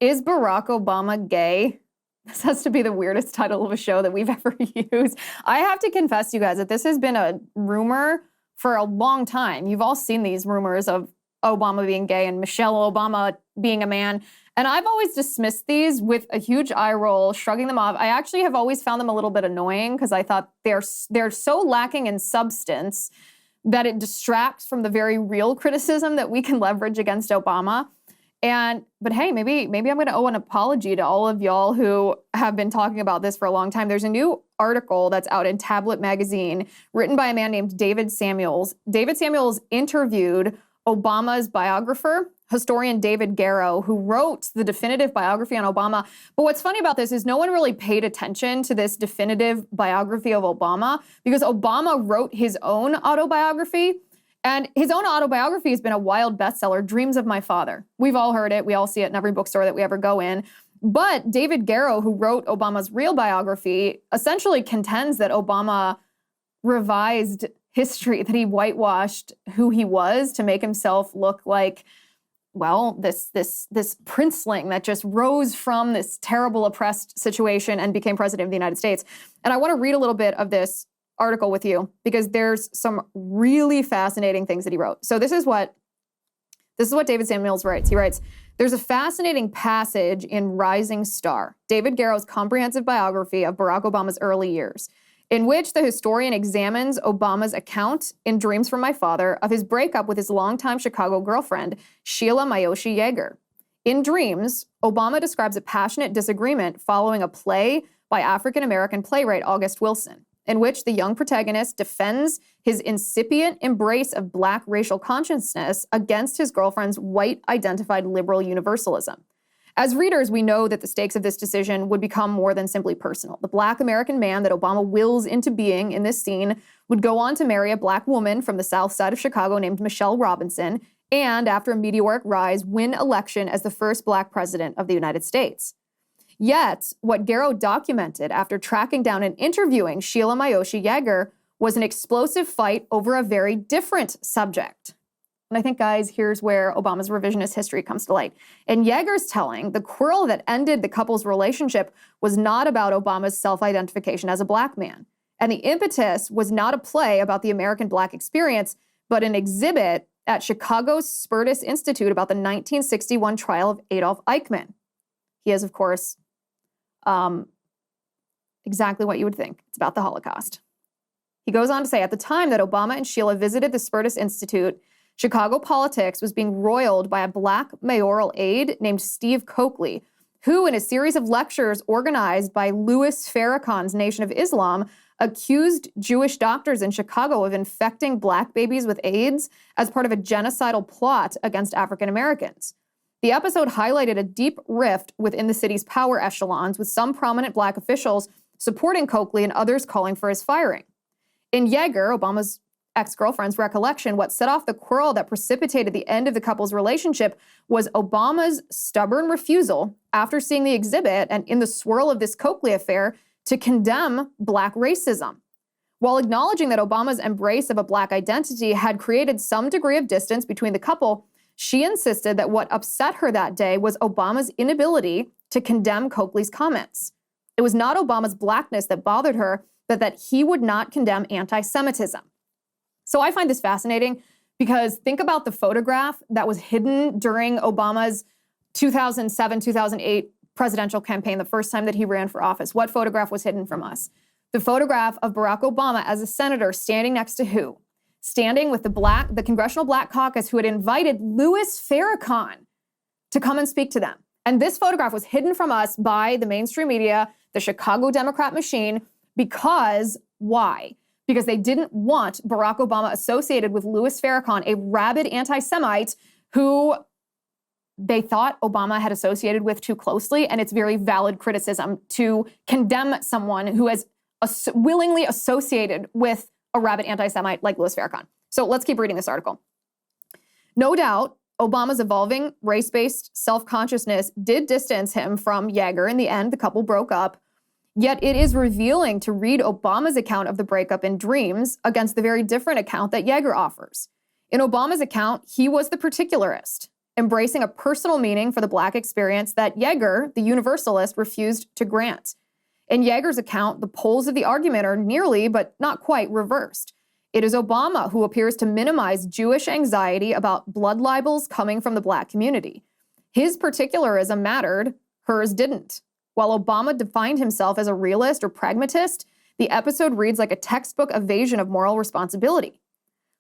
Is Barack Obama gay? This has to be the weirdest title of a show that we've ever used. I have to confess to you guys that this has been a rumor for a long time. You've all seen these rumors of Obama being gay and Michelle Obama being a man. And I've always dismissed these with a huge eye roll, shrugging them off. I actually have always found them a little bit annoying because I thought they're so lacking in substance that it distracts from the very real criticism that we can leverage against Obama. But hey, maybe I'm going to owe an apology to all of y'all who have been talking about this for a long time. There's a new article that's out in Tablet magazine written by a man named David Samuels. David Samuels interviewed Obama's biographer, historian David Garrow, who wrote the definitive biography on Obama. But what's funny about this is no one really paid attention to this definitive biography of Obama because Obama wrote his own autobiography. And his own autobiography has been a wild bestseller, Dreams of My Father. We've all heard it. We all see it in every bookstore that we ever go in. But David Garrow, who wrote Obama's real biography, essentially contends that Obama revised history, that he whitewashed who he was to make himself look like, well, this princeling that just rose from this terrible oppressed situation and became president of the United States. And I want to read a little bit of this article with you because there's some really fascinating things that he wrote. So this is what David Samuels writes. He writes, "There's a fascinating passage in Rising Star, David Garrow's comprehensive biography of Barack Obama's early years, in which the historian examines Obama's account in Dreams from My Father of his breakup with his longtime Chicago girlfriend, Sheila Mayoshi Yeager. In Dreams, Obama describes a passionate disagreement following a play by African-American playwright August Wilson, in which the young protagonist defends his incipient embrace of Black racial consciousness against his girlfriend's white-identified liberal universalism. As readers, we know that the stakes of this decision would become more than simply personal. The Black American man that Obama wills into being in this scene would go on to marry a Black woman from the South Side of Chicago named Michelle Robinson, and after a meteoric rise, win election as the first Black president of the United States. Yet, what Garrow documented after tracking down and interviewing Sheila Mayoshi Yeager was an explosive fight over a very different subject." And I think, guys, here's where Obama's revisionist history comes to light. In Yeager's telling, the quarrel that ended the couple's relationship was not about Obama's self-identification as a Black man. And the impetus was not a play about the American Black experience, but an exhibit at Chicago's Spertus Institute about the 1961 trial of Adolf Eichmann. He is, of course, exactly what you would think. It's about the Holocaust. He goes on to say, at the time that Obama and Sheila visited the Spertus Institute, Chicago politics was being roiled by a Black mayoral aide named Steve Coakley, who, in a series of lectures organized by Louis Farrakhan's Nation of Islam, accused Jewish doctors in Chicago of infecting Black babies with AIDS as part of a genocidal plot against African Americans. The episode highlighted a deep rift within the city's power echelons, with some prominent Black officials supporting Coakley and others calling for his firing. In Yeager, Obama's ex-girlfriend's recollection, what set off the quarrel that precipitated the end of the couple's relationship was Obama's stubborn refusal, after seeing the exhibit and in the swirl of this Coakley affair, to condemn Black racism. While acknowledging that Obama's embrace of a Black identity had created some degree of distance between the couple, she insisted that what upset her that day was Obama's inability to condemn Coakley's comments. It was not Obama's Blackness that bothered her, but that he would not condemn anti-Semitism. So I find this fascinating because think about the photograph that was hidden during Obama's 2007-2008 presidential campaign, the first time that he ran for office. What photograph was hidden from us? The photograph of Barack Obama as a senator standing next to who? Standing with the Congressional Black Caucus, who had invited Louis Farrakhan to come and speak to them. And this photograph was hidden from us by the mainstream media, the Chicago Democrat machine, because why? Because they didn't want Barack Obama associated with Louis Farrakhan, a rabid anti-Semite who they thought Obama had associated with too closely. And it's very valid criticism to condemn someone who has willingly associated with a rabid anti-Semite like Louis Farrakhan. So let's keep reading this article. No doubt, Obama's evolving race-based self-consciousness did distance him from Yeager. In the end, the couple broke up. Yet it is revealing to read Obama's account of the breakup in Dreams against the very different account that Yeager offers. In Obama's account, he was the particularist. embracing a personal meaning for the Black experience that Yeager, the universalist, refused to grant. In Yeager's account, the poles of the argument are nearly, but not quite, reversed. It is Obama who appears to minimize Jewish anxiety about blood libels coming from the Black community. His particularism mattered, hers didn't. While Obama defined himself as a realist or pragmatist, the episode reads like a textbook evasion of moral responsibility.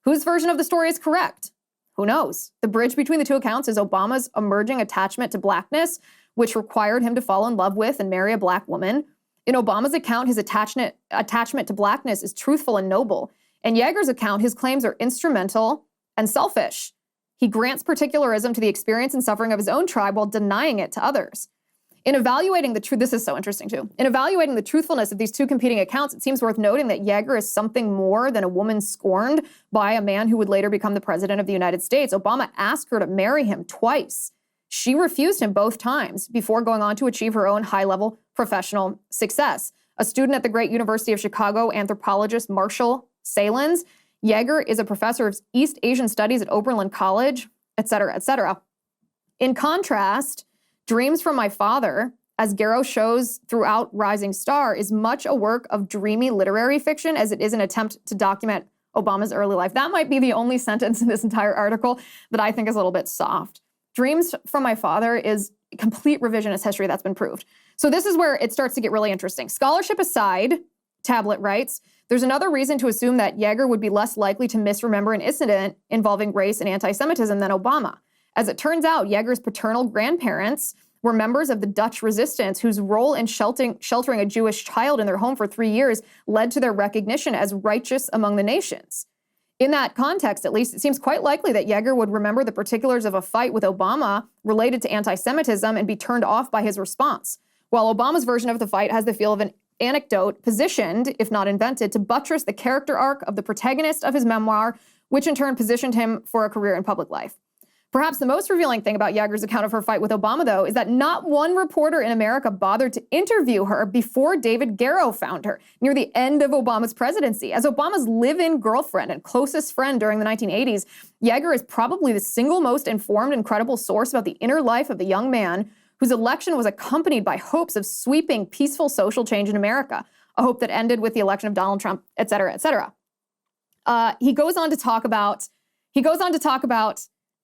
Whose version of the story is correct? Who knows? The bridge between the two accounts is Obama's emerging attachment to Blackness, which required him to fall in love with and marry a Black woman. In Obama's account, his attachment to Blackness is truthful and noble. In Yeager's account, his claims are instrumental and selfish. He grants particularism to the experience and suffering of his own tribe while denying it to others. In evaluating the truth, this is so interesting too. In evaluating the truthfulness of these two competing accounts, it seems worth noting that Yeager is something more than a woman scorned by a man who would later become the president of the United States. Obama asked her to marry him twice. She refused him both times before going on to achieve her own high-level professional success. A student at the great University of Chicago, anthropologist Marshall Salins, Yeager is a professor of East Asian Studies at Oberlin College, et cetera, et cetera. In contrast, Dreams from My Father, as Garrow shows throughout Rising Star, is much a work of dreamy literary fiction as it is an attempt to document Obama's early life. That might be the only sentence in this entire article that I think is a little bit soft. Dreams from My Father is complete revisionist history that's been proved. So this is where it starts to get really interesting. Scholarship aside, Tablet writes, there's another reason to assume that Yeager would be less likely to misremember an incident involving race and anti-Semitism than Obama. As it turns out, Yeager's paternal grandparents were members of the Dutch resistance whose role in sheltering a Jewish child in their home for 3 years led to their recognition as righteous among the nations. In that context, at least, it seems quite likely that Yeager would remember the particulars of a fight with Obama related to anti-Semitism and be turned off by his response, while Obama's version of the fight has the feel of an anecdote positioned, if not invented, to buttress the character arc of the protagonist of his memoir, which in turn positioned him for a career in public life. Perhaps the most revealing thing about Yeager's account of her fight with Obama, though, is that not one reporter in America bothered to interview her before David Garrow found her near the end of Obama's presidency. As Obama's live-in girlfriend and closest friend during the 1980s, Yeager is probably the single most informed and credible source about the inner life of the young man whose election was accompanied by hopes of sweeping peaceful social change in America, a hope that ended with the election of Donald Trump, et cetera, et cetera. He goes on to talk about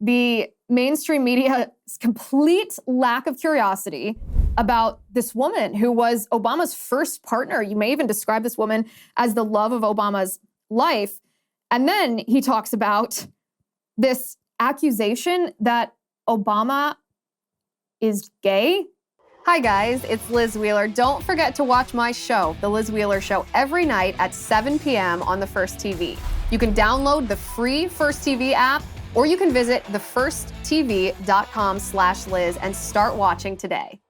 the mainstream media's complete lack of curiosity about this woman who was Obama's first partner. You may even describe this woman as the love of Obama's life. And then he talks about this accusation that Obama is gay. Hi guys, it's Liz Wheeler. Don't forget to watch my show, The Liz Wheeler Show, every night at 7 p.m. on the First TV. You can download the free First TV app, or you can visit thefirsttv.com/Liz and start watching today.